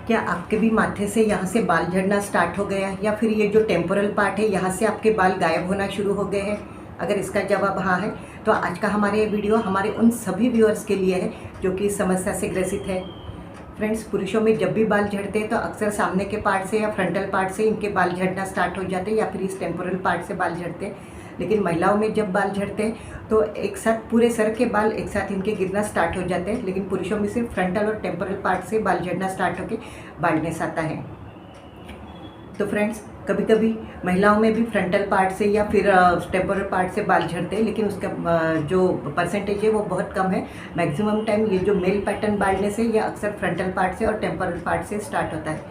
क्या आपके भी माथे से यहाँ से बाल झड़ना स्टार्ट हो गया है, या फिर ये जो टेम्पोरल पार्ट है यहाँ से आपके बाल गायब होना शुरू हो गए हैं? अगर इसका जवाब हाँ है तो आज का हमारे ये वीडियो हमारे उन सभी व्यूअर्स के लिए है जो कि इस समस्या से ग्रसित है। फ्रेंड्स, पुरुषों में जब भी बाल झड़ते हैं तो अक्सर सामने के पार्ट से या फ्रंटल पार्ट से इनके बाल झड़ना स्टार्ट हो जाते हैं, या फिर इस टेम्पोरल पार्ट से बाल झड़ते हैं। लेकिन महिलाओं में जब बाल झड़ते हैं तो एक साथ पूरे सर के बाल एक साथ इनके गिरना स्टार्ट हो जाते हैं, लेकिन पुरुषों में सिर्फ फ्रंटल और टेम्पोरल पार्ट से बाल झड़ना स्टार्ट होकर बाल्डनेस आता है। तो फ्रेंड्स, कभी कभी महिलाओं में भी फ्रंटल पार्ट से या फिर टेम्पोरल पार्ट से बाल झड़ते हैं, लेकिन उसका जो परसेंटेज है वो बहुत कम है। मैक्सिमम टाइम ये जो मेल पैटर्न बाल्डनेस है ये अक्सर फ्रंटल पार्ट से और टेम्पोरल पार्ट से स्टार्ट होता है।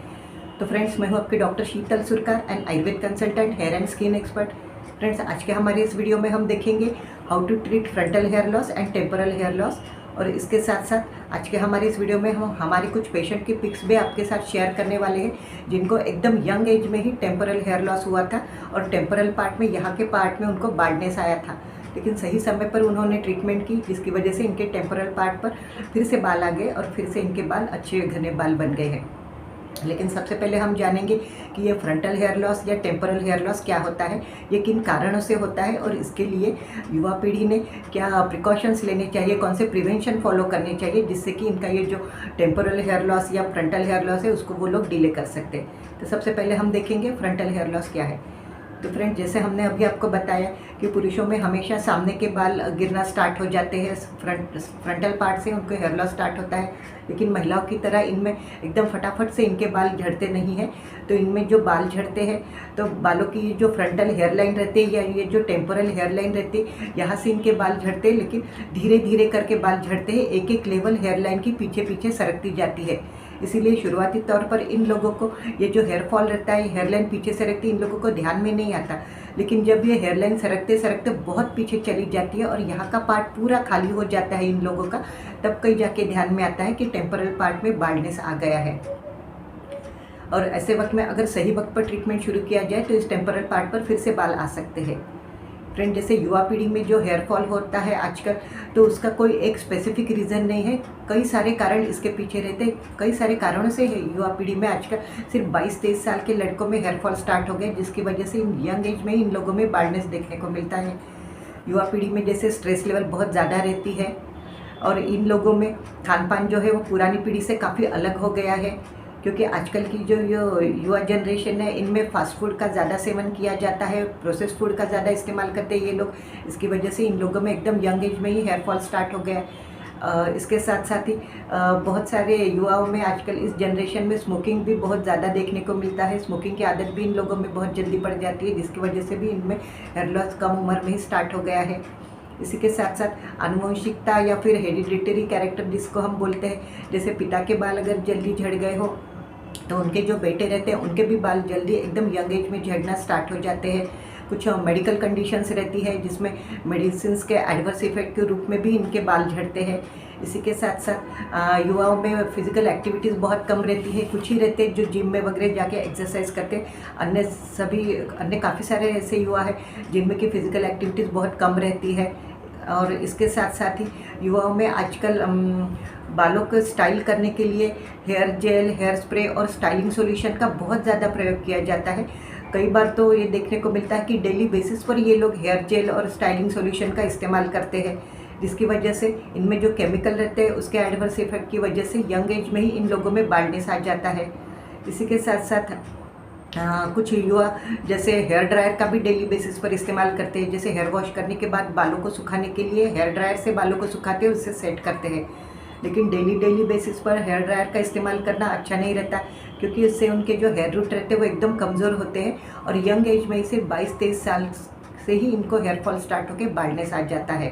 तो फ्रेंड्स, मैं हूँ आपकी doctor Sheetal Surkar and Ayurveda consultant, hair and skin expert. Friends, आज के हमारे इस वीडियो में हम देखेंगे how to treat frontal hair loss and temporal hair loss, और इसके साथ साथ आज के हमारे इस वीडियो में हम हमारे कुछ पेशेंट की पिक्स भी आपके साथ शेयर करने वाले हैं जिनको एकदम यंग एज में ही टेम्पोरल हेयर लॉस हुआ था और टेम्पोरल पार्ट में यहाँ के पार्ट में उनको बाल्डनेस आया था, लेकिन सही समय पर उन्होंने ट्रीटमेंट की जिसकी वजह से इनके टेम्पोरल पार्ट पर फिर से बाल आ गए और फिर से इनके बाल अच्छे घने बाल बन गए हैं। लेकिन सबसे पहले हम जानेंगे कि ये फ्रंटल हेयर लॉस या टेम्पोरल हेयर लॉस क्या होता है, ये किन कारणों से होता है और इसके लिए युवा पीढ़ी ने क्या प्रिकॉशंस लेने चाहिए, कौन से प्रिवेंशन फॉलो करने चाहिए जिससे कि इनका ये जो टेम्पोरल हेयर लॉस या फ्रंटल हेयर लॉस है उसको वो लोग डिले कर सकते हैं। तो सबसे पहले हम देखेंगे फ्रंटल हेयर लॉस क्या है। तो फ्रेंड, जैसे हमने अभी आपको बताया कि पुरुषों में हमेशा सामने के बाल गिरना स्टार्ट हो जाते हैं, फ्रंटल पार्ट से उनको हेयर लॉस स्टार्ट होता है, लेकिन महिलाओं की तरह इनमें एकदम फटाफट से इनके बाल झड़ते नहीं हैं। तो इनमें जो बाल झड़ते हैं तो बालों की जो फ्रंटल हेयर लाइन रहती है या ये जो टेम्पोरल हेयर लाइन रहती है यहाँ से इनके बाल झड़ते हैं, लेकिन धीरे धीरे करके बाल झड़ते हैं, एक एक लेवल हेयर लाइन की पीछे पीछे सरकती जाती है। इसीलिए शुरुआती तौर पर इन लोगों को ये जो हेयर फॉल रहता है, हेयरलाइन पीछे सरकती, इन लोगों को ध्यान में नहीं आता। लेकिन जब ये हेयरलाइन सरकते सरकते बहुत पीछे चली जाती है और यहाँ का पार्ट पूरा खाली हो जाता है इन लोगों का, तब कहीं जाके ध्यान में आता है कि टेम्पोरल पार्ट में बाल्डनेस आ गया है। और ऐसे वक्त में अगर सही वक्त पर ट्रीटमेंट शुरू किया जाए तो इस टेम्पोरल पार्ट पर फिर से बाल आ सकते हैं। फ्रेंड, जैसे युवा पीढ़ी में जो हेयर फॉल होता है आजकल, तो उसका कोई एक स्पेसिफिक रीज़न नहीं है, कई सारे कारण इसके पीछे रहते हैं। कई सारे कारणों से युवा पीढ़ी में आजकल सिर्फ 22-23 साल के लड़कों में हेयर फॉल स्टार्ट हो गए, जिसकी वजह से इन यंग एज में इन लोगों में बाल्डनेस देखने को मिलता है। युवा पीढ़ी में जैसे स्ट्रेस लेवल बहुत ज़्यादा रहती है और इन लोगों में खान पान जो है वो पुरानी पीढ़ी से काफ़ी अलग हो गया है, क्योंकि आजकल की जो युवा जनरेशन है इनमें फास्ट फूड का ज़्यादा सेवन किया जाता है, प्रोसेस फूड का ज़्यादा इस्तेमाल करते हैं ये लोग। इसकी वजह से इन लोगों में एकदम यंग एज में ही हेयर फॉल स्टार्ट हो गया है। इसके साथ साथ ही बहुत सारे युवाओं में आजकल इस जनरेशन में स्मोकिंग भी बहुत ज़्यादा देखने को मिलता है। स्मोकिंग की आदत भी इन लोगों में बहुत जल्दी पड़ जाती है, जिसकी वजह से भी इनमें हेयर लॉस कम उम्र में ही स्टार्ट हो गया है। इसी के साथ साथ आनुवंशिकता या फिर हेरिडिटरी कैरेक्टर जिसको हम बोलते हैं, जैसे पिता के बाल अगर जल्दी झड़ गए हो तो उनके जो बेटे रहते हैं उनके भी बाल जल्दी एकदम यंग एज में झड़ना स्टार्ट हो जाते हैं। कुछ मेडिकल कंडीशंस रहती है जिसमें मेडिसिन के एडवर्स इफेक्ट के रूप में भी इनके बाल झड़ते हैं। इसी के साथ साथ युवाओं में फिजिकल एक्टिविटीज़ बहुत कम रहती है, कुछ ही रहते हैं जो जिम में वगैरह जाके एक्सरसाइज करते हैं। अन्य काफ़ी सारे ऐसे युवा हैं जिनमें की फिजिकल एक्टिविटीज़ बहुत कम रहती है। और इसके साथ साथ ही युवाओं में आजकल बालों को स्टाइल करने के लिए हेयर जेल, हेयर स्प्रे और स्टाइलिंग सॉल्यूशन का बहुत ज़्यादा प्रयोग किया जाता है। कई बार तो ये देखने को मिलता है कि डेली बेसिस पर ये लोग हेयर जेल और स्टाइलिंग सॉल्यूशन का इस्तेमाल करते हैं, जिसकी वजह से इनमें जो केमिकल रहते हैं उसके एडवर्स इफेक्ट की वजह से यंग एज में ही इन लोगों में बाल्डनेस आ जाता है। इसी के साथ साथ कुछ युवा जैसे हेयर ड्रायर का भी डेली बेसिस पर इस्तेमाल करते हैं। जैसे हेयर वॉश करने के बाद बालों को सुखाने के लिए हेयर ड्रायर से बालों को सुखाते हैं, उससे सेट करते हैं, लेकिन डेली बेसिस पर हेयर ड्रायर का इस्तेमाल करना अच्छा नहीं रहता, क्योंकि इससे उनके जो हेयर रूट रहते हैं वो एकदम कमज़ोर होते हैं और यंग एज में सिर्फ 22-23 साल से ही इनको हेयर फॉल स्टार्ट होकर बाल्डनेस आ जाता है।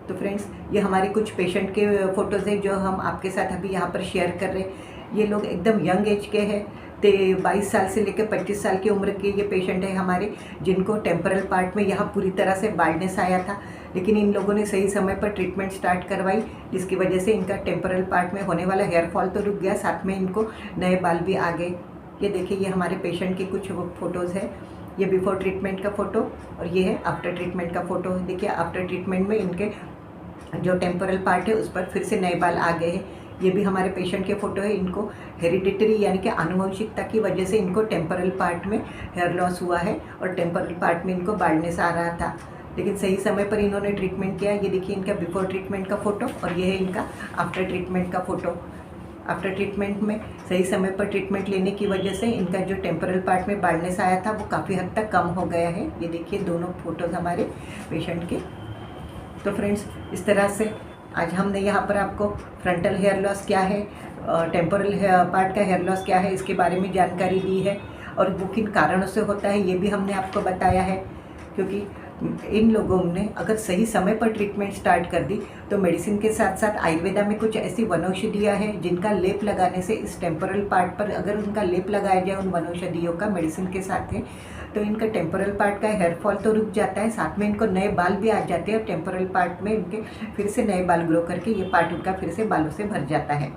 तो फ्रेंड्स, ये हमारे कुछ पेशेंट के फ़ोटोज़ हैं जो हम आपके साथ अभी यहाँ पर शेयर कर रहे हैं। ये लोग एकदम यंग एज के हैं, 22 साल से लेकर 25 साल की उम्र के ये पेशेंट है हमारे, जिनको टेम्पोरल पार्ट में यहाँ पूरी तरह से बाल्डनेस आया था, लेकिन इन लोगों ने सही समय पर ट्रीटमेंट स्टार्ट करवाई, जिसकी वजह से इनका टेम्पोरल पार्ट में होने वाला हेयर फॉल तो रुक गया, साथ में इनको नए बाल भी आ गए। ये देखिए, ये हमारे पेशेंट के कुछ फ़ोटोज़ है। ये बिफोर ट्रीटमेंट का फ़ोटो और ये है आफ्टर ट्रीटमेंट का फ़ोटो। देखिए, आफ्टर ट्रीटमेंट में इनके जो टेम्पोरल पार्ट है उस पर फिर से नए बाल आ गए हैं। ये भी हमारे पेशेंट के फ़ोटो है। इनको हेरिडिटरी यानी कि आनुवंशिकता की वजह से इनको टेम्पोरल पार्ट में हेयर लॉस हुआ है और टेम्पोरल पार्ट में इनको बाल्डनेस आ रहा था, लेकिन सही समय पर इन्होंने ट्रीटमेंट किया। ये देखिए इनका बिफोर ट्रीटमेंट का फ़ोटो और ये है इनका आफ्टर ट्रीटमेंट का फ़ोटो। आफ्टर ट्रीटमेंट में सही समय पर ट्रीटमेंट लेने की वजह से इनका जो टेम्पोरल पार्ट में बाल्डनेस आया था वो काफ़ी हद तक कम हो गया है। ये देखिए दोनों फोटोज़ हमारे पेशेंट के। तो फ्रेंड्स, इस तरह से आज हमने यहाँ पर आपको फ्रंटल हेयर लॉस क्या है, टेम्पोरल पार्ट का हेयर लॉस क्या है, इसके बारे में जानकारी दी है और वो किन कारणों से होता है ये भी हमने आपको बताया है। क्योंकि इन लोगों ने अगर सही समय पर ट्रीटमेंट स्टार्ट कर दी तो मेडिसिन के साथ साथ आयुर्वेदा में कुछ ऐसी वनौषधियाँ हैं जिनका लेप लगाने से इस टेम्पोरल पार्ट पर अगर उनका लेप लगाया जाए उन वनौषधियों का मेडिसिन के साथ है तो इनका टेम्पोरल पार्ट का हेयर फॉल तो रुक जाता है, साथ में इनको नए बाल भी आ जाते हैं और टेम्पोरल पार्ट में इनके फिर से नए बाल ग्रो करके ये पार्ट उनका फिर से बालों से भर जाता है।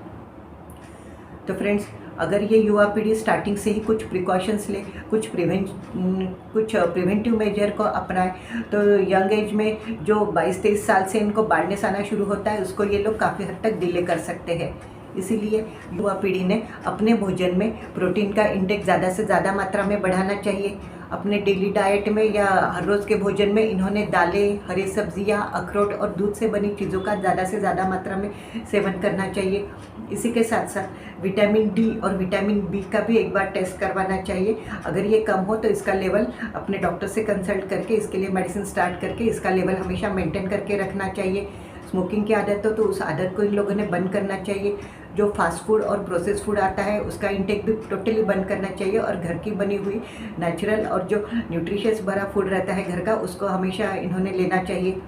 तो फ्रेंड्स, अगर ये युवा पीढ़ी स्टार्टिंग से ही कुछ प्रिकॉशंस ले, कुछ प्रिवेंटिव मेजर को अपनाए तो यंग एज में जो 22-23 साल से इनको बाल्डनेस आना शुरू होता है उसको ये लोग काफ़ी हद तक डिले कर सकते हैं। इसीलिए युवा पीढ़ी ने अपने भोजन में प्रोटीन का इंटेक ज़्यादा से ज़्यादा मात्रा में बढ़ाना चाहिए। अपने डेली डाइट में या हर रोज़ के भोजन में इन्होंने दालें, हरी सब्जियां, अखरोट और दूध से बनी चीज़ों का ज़्यादा से ज़्यादा मात्रा में सेवन करना चाहिए। इसी के साथ साथ विटामिन डी और विटामिन बी का भी एक बार टेस्ट करवाना चाहिए। अगर ये कम हो तो इसका लेवल अपने डॉक्टर से कंसल्ट करके इसके लिए मेडिसिन स्टार्ट करके इसका लेवल हमेशा मेंटेन करके रखना चाहिए। स्मोकिंग की आदत हो तो उस आदत को इन लोगों ने बंद करना चाहिए। जो फास्ट फूड और प्रोसेस फूड आता है उसका इंटेक भी टोटली बंद करना चाहिए और घर की बनी हुई नेचुरल और जो न्यूट्रिशियस भरा फूड रहता है घर का उसको हमेशा इन्होंने लेना चाहिए।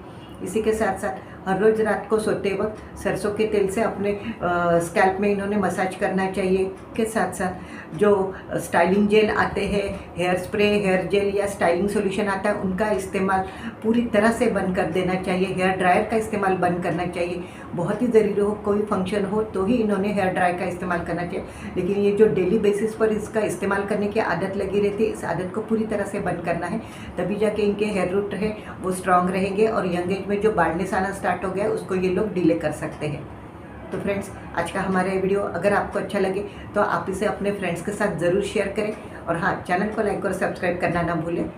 इसी के साथ साथ हर रोज़ रात को सोते वक्त सरसों के तेल से अपने स्कैल्प में इन्होंने मसाज करना चाहिए। के साथ साथ जो स्टाइलिंग जेल आते हैं, हेयर स्प्रे, हेयर जेल या स्टाइलिंग सॉल्यूशन आता है उनका इस्तेमाल पूरी तरह से बंद कर देना चाहिए। हेयर ड्रायर का इस्तेमाल बंद करना चाहिए। बहुत ही ज़रूरी हो, कोई फंक्शन हो तो ही इन्होंने हेयर ड्रायर का इस्तेमाल करना चाहिए, लेकिन ये जो डेली बेसिस पर इसका इस्तेमाल करने की आदत लगी रहती है इस आदत को पूरी तरह से बंद करना है, तभी जाके इनके हेयर रूट है वो स्ट्रांग रहेंगे और यंग एज में जो बाल्डनेस आना स्टार्ट हो गया उसको ये लोग डिले कर सकते हैं। तो फ्रेंड्स, आज का हमारा ये वीडियो अगर आपको अच्छा लगे तो आप इसे अपने फ्रेंड्स के साथ ज़रूर शेयर करें और हाँ, चैनल को लाइक और सब्सक्राइब करना ना भूलें।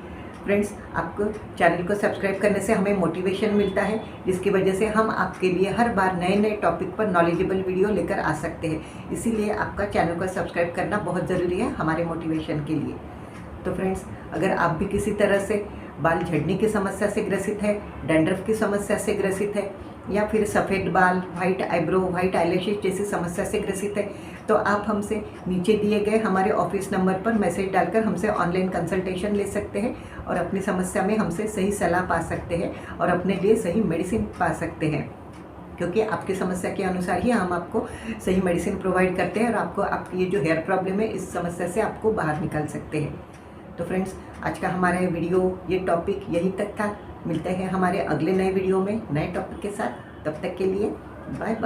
फ्रेंड्स, आपको चैनल को सब्सक्राइब करने से हमें मोटिवेशन मिलता है, जिसकी वजह से हम आपके लिए हर बार नए नए टॉपिक पर नॉलेजेबल वीडियो लेकर आ सकते हैं। इसीलिए आपका चैनल को सब्सक्राइब करना बहुत ज़रूरी है हमारे मोटिवेशन के लिए। तो फ्रेंड्स, अगर आप भी किसी तरह से बाल झड़ने की समस्या से ग्रसित है, डैंड्रफ की समस्या से ग्रसित है या फिर सफ़ेद बाल, वाइट आईब्रो, वाइट आईलैशेस जैसी समस्या से ग्रसित है तो आप हमसे नीचे दिए गए हमारे ऑफिस नंबर पर मैसेज डालकर हमसे ऑनलाइन कंसल्टेशन ले सकते हैं और अपनी समस्या में हमसे सही सलाह पा सकते हैं और अपने लिए सही मेडिसिन पा सकते हैं, क्योंकि आपकी समस्या के अनुसार ही हम आपको सही मेडिसिन प्रोवाइड करते हैं और आपको आपकी ये जो हेयर प्रॉब्लम है इस समस्या से आपको बाहर निकाल सकते हैं। तो फ्रेंड्स, आज का हमारा ये वीडियो, ये टॉपिक यहीं तक था। मिलते हैं हमारे अगले नए वीडियो में नए टॉपिक के साथ। तब तक के लिए बाय बाय।